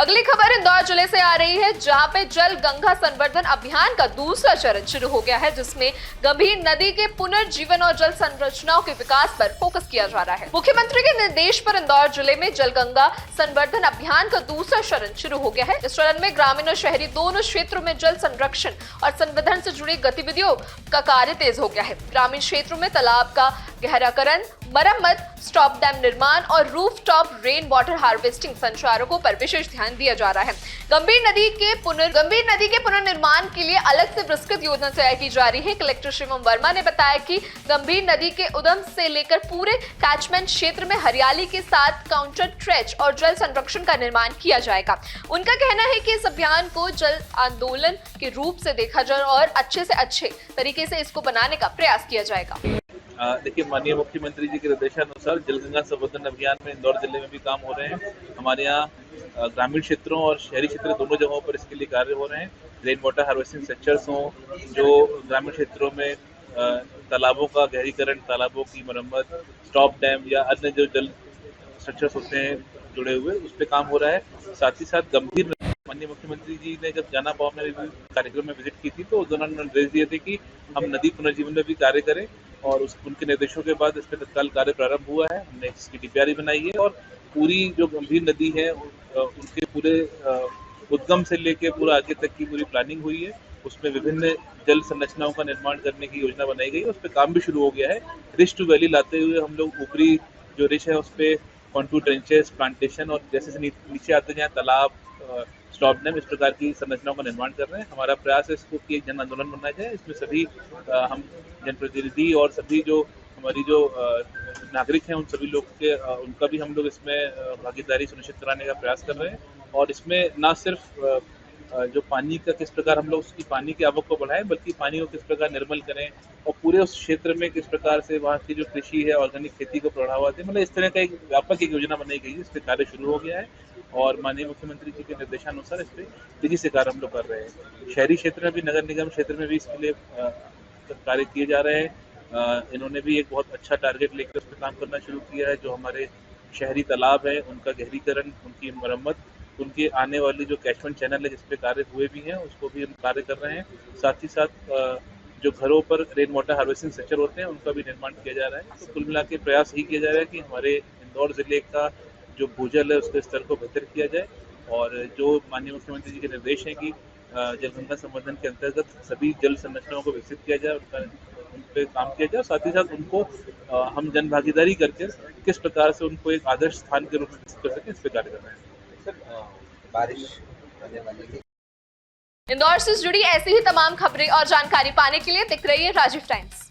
अगली खबर इंदौर जिले से आ रही है, जहां पे जल गंगा संवर्धन अभियान का दूसरा चरण शुरू हो गया है, जिसमें गंभीर नदी के पुनर्जीवन और जल संरचनाओं के विकास पर फोकस किया जा रहा है। मुख्यमंत्री के निर्देश पर इंदौर जिले में जल गंगा संवर्धन अभियान का दूसरा चरण शुरू हो गया है। इस चरण में ग्रामीण और शहरी दोनों क्षेत्रों में जल संरक्षण और संवर्धन से जुड़ी गतिविधियों का कार्य तेज हो गया है। ग्रामीण क्षेत्रों में तालाब का गहराकरण, मरम्मत, स्टॉप डैम निर्माण और रूफटॉप रेन वाटर हार्वेस्टिंग संचालकों पर विशेष ध्यान दिया जा रहा है। गंभीर नदी के पुनर्निर्माण के लिए अलग से विस्तृत योजना तैयार की जा रही है। कलेक्टर शिवम वर्मा ने बताया कि गंभीर नदी के उद्गम से लेकर पूरे कैचमेंट क्षेत्र में हरियाली के साथ काउंटर ट्रेच और जल संरक्षण का निर्माण किया जाएगा। उनका कहना है कि इस अभियान को जल आंदोलन के रूप से देखा जाए और अच्छे से अच्छे तरीके से इसको बनाने का प्रयास किया जाएगा। देखिए, माननीय मुख्यमंत्री जी के निर्देशानुसार जलगंगा संवर्धन अभियान में इंदौर जिले में भी काम हो रहे हैं। हमारे यहाँ ग्रामीण क्षेत्रों और शहरी क्षेत्र दोनों जगहों पर इसके लिए कार्य हो रहे हैं। रेन वाटर हार्वेस्टिंग स्ट्रक्चर्स हों, जो ग्रामीण क्षेत्रों में तालाबों का गहरीकरण, तालाबों की मरम्मत, स्टॉप डैम या अन्य जो जल स्ट्रक्चर्स होते हैं जुड़े हुए, उस पर काम हो रहा है। साथ ही साथ गंभीर माननीय मुख्यमंत्री जी ने जब जाना पाव में कार्यक्रम में विजिट की थी, तो उस दौरान निर्देश दिए थे कि हम नदी पुनर्जीवन में भी कार्य करें, और उनके निर्देशों के बाद इस पर तत्काल कार्य प्रारंभ हुआ है। हमने इसकी डीपीआर बनाई है और पूरी जो गंभीर नदी है उनके पूरे उद्गम से लेके पूरा आगे तक की पूरी प्लानिंग हुई है। उसमें विभिन्न जल संरचनाओं का निर्माण करने की योजना बनाई गई है। उस पर काम भी शुरू हो गया है। रिच टू वैली लाते हुए हम लोग ऊपरी जो रिच है उस पर कॉन्टूर ट्रेंचेस, प्लांटेशन और जैसे नीचे आते जाए तालाब, स्टॉप डैम, इस प्रकार की संरचनाओं का निर्माण कर रहे हैं। हमारा प्रयास है इसको कि एक जन आंदोलन बनाया जाए। इसमें सभी हम जनप्रतिनिधि और सभी जो हमारी जो नागरिक हैं उन सभी लोग के उनका भी हम लोग इसमें भागीदारी सुनिश्चित कराने का प्रयास कर रहे हैं। और इसमें ना सिर्फ जो पानी का किस प्रकार हम लोग उसकी पानी की आवक को बढ़ाएं, बल्कि पानी को किस प्रकार निर्मल करें और पूरे उस क्षेत्र में किस प्रकार से वहाँ की जो कृषि है, ऑर्गेनिक खेती को बढ़ावा दें। मतलब इस तरह का एक व्यापक एक योजना बनाई गई है। इस पर कार्य शुरू हो गया है और माननीय मुख्यमंत्री जी के निर्देशानुसार इस पर तेजी से कार्य हम लोग कर रहे हैं। शहरी क्षेत्र में भी, नगर निगम क्षेत्र में भी इसके लिए कार्य किए जा रहे हैं। इन्होंने भी एक बहुत अच्छा टारगेट लेकर उस पर काम करना शुरू किया है। जो हमारे शहरी तालाब है उनका गहरीकरण, उनकी मरम्मत, उनके आने वाली जो कैचमेंट चैनल है जिस पे कार्य हुए भी हैं उसको भी हम कार्य कर रहे हैं। साथ ही साथ जो घरों पर रेन वाटर हार्वेस्टिंग स्ट्रक्चर होते हैं उनका भी निर्माण किया जा रहा है। तो कुल मिला के प्रयास ही किया जा रहा है कि हमारे इंदौर जिले का जो भूजल है उसके स्तर को बेहतर किया जाए। और जो माननीय मुख्यमंत्री जी के निर्देश हैं कि जलगंगा संवर्धन के अंतर्गत सभी जल संरचनाओं को विकसित किया जाए, उन पर काम किया जाए। साथ ही साथ उनको हम जन भागीदारी करके किस प्रकार से उनको एक आदर्श स्थान के रूप में विकसित कर सकें, इस पर कार्य कर रहे हैं। बारिश होने वाली है। इंदौर से जुड़ी ऐसी ही तमाम खबरें और जानकारी पाने के लिए देखते रहिए राजीव टाइम्स।